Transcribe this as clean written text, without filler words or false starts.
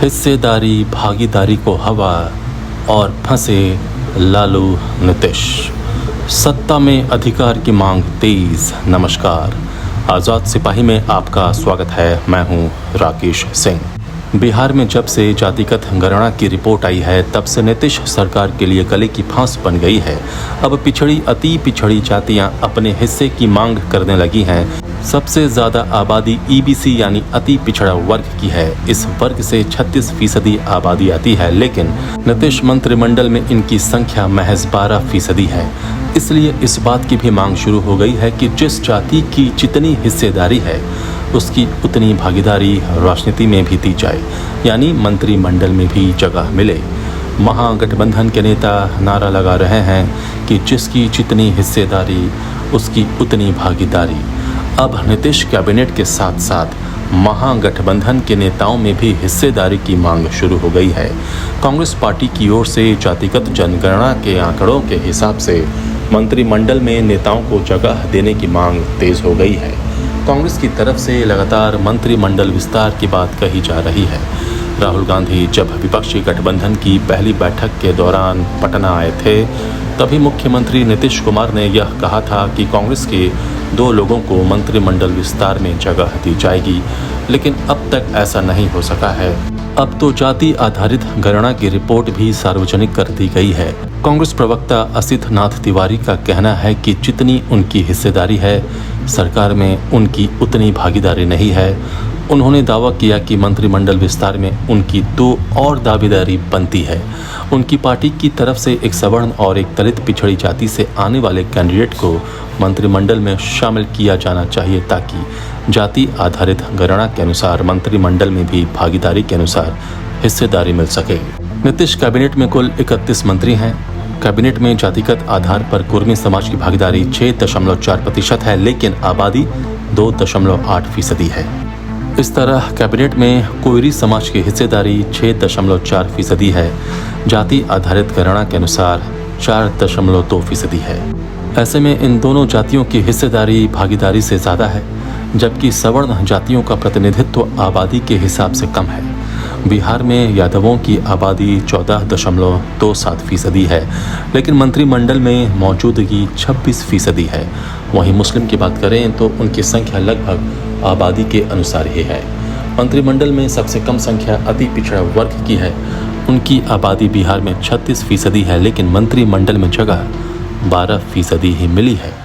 हिस्सेदारी भागीदारी को हवा और फंसे लालू नीतीश। सत्ता में अधिकार की मांग तेज। नमस्कार, आज़ाद सिपाही में आपका स्वागत है। मैं हूं राकेश सिंह। बिहार में जब से जातिगत गणना की रिपोर्ट आई है तब से नीतीश सरकार के लिए गले की फांस बन गई है। अब अति पिछड़ी जातियां अपने हिस्से की मांग करने लगी हैं। सबसे ज़्यादा आबादी ईबीसी यानी अति पिछड़ा वर्ग की है। इस वर्ग से 36% आबादी आती है, लेकिन नीतीश मंत्रिमंडल में इनकी संख्या महज 12% है। इसलिए इस बात की भी मांग शुरू हो गई है कि जिस जाति की जितनी हिस्सेदारी है उसकी उतनी भागीदारी राजनीति में भी दी जाए, यानी मंत्रिमंडल में भी जगह मिले। महागठबंधन के नेता नारा लगा रहे हैं कि जिसकी जितनी हिस्सेदारी उसकी उतनी भागीदारी। अब नीतीश कैबिनेट के साथ साथ महागठबंधन के नेताओं में भी हिस्सेदारी की मांग शुरू हो गई है। कांग्रेस पार्टी की ओर से जातिगत जनगणना के आंकड़ों के हिसाब से मंत्रिमंडल में नेताओं को जगह देने की मांग तेज हो गई है। कांग्रेस की तरफ से लगातार मंत्रिमंडल विस्तार की बात कही जा रही है। राहुल गांधी जब विपक्षी गठबंधन की पहली बैठक के दौरान पटना आए थे, तभी मुख्यमंत्री नीतीश कुमार ने यह कहा था कि कांग्रेस के 2 लोगों को मंत्रिमंडल विस्तार में जगह दी जाएगी, लेकिन अब तक ऐसा नहीं हो सका है। अब तो जाति आधारित गणना की रिपोर्ट भी सार्वजनिक कर दी गई है। कांग्रेस प्रवक्ता असित नाथ तिवारी का कहना है कि जितनी उनकी हिस्सेदारी है, सरकार में उनकी उतनी भागीदारी नहीं है। उन्होंने दावा किया कि मंत्रिमंडल विस्तार में उनकी 2 और दावेदारी बनती है। उनकी पार्टी की तरफ से एक सवर्ण और एक दलित पिछड़ी जाति से आने वाले कैंडिडेट को मंत्रिमंडल में शामिल किया जाना चाहिए, ताकि जाति आधारित गणना के अनुसार मंत्रिमंडल में भी भागीदारी के अनुसार हिस्सेदारी मिल सके। नीतीश कैबिनेट में कुल 31 मंत्री हैं। कैबिनेट में जातिगत आधार पर कुर्मी समाज की भागीदारी 6.4% है, लेकिन आबादी 2.8% है। इस तरह कैबिनेट में कोयरी समाज की हिस्सेदारी 6.4% है। जाति आधारित गणना के अनुसार 4.2% है। ऐसे में इन दोनों जातियों की हिस्सेदारी भागीदारी से ज़्यादा है, जबकि सवर्ण जातियों का प्रतिनिधित्व आबादी के हिसाब से कम है। बिहार में यादवों की आबादी 14.27% है, लेकिन मंत्रिमंडल में मौजूदगी 26% है। वहीं मुस्लिम की बात करें तो उनकी संख्या लगभग आबादी के अनुसार ही है। मंत्रिमंडल में सबसे कम संख्या अति पिछड़ा वर्ग की है। उनकी आबादी बिहार में 36% है, लेकिन मंत्रिमंडल में जगह 12% ही मिली है।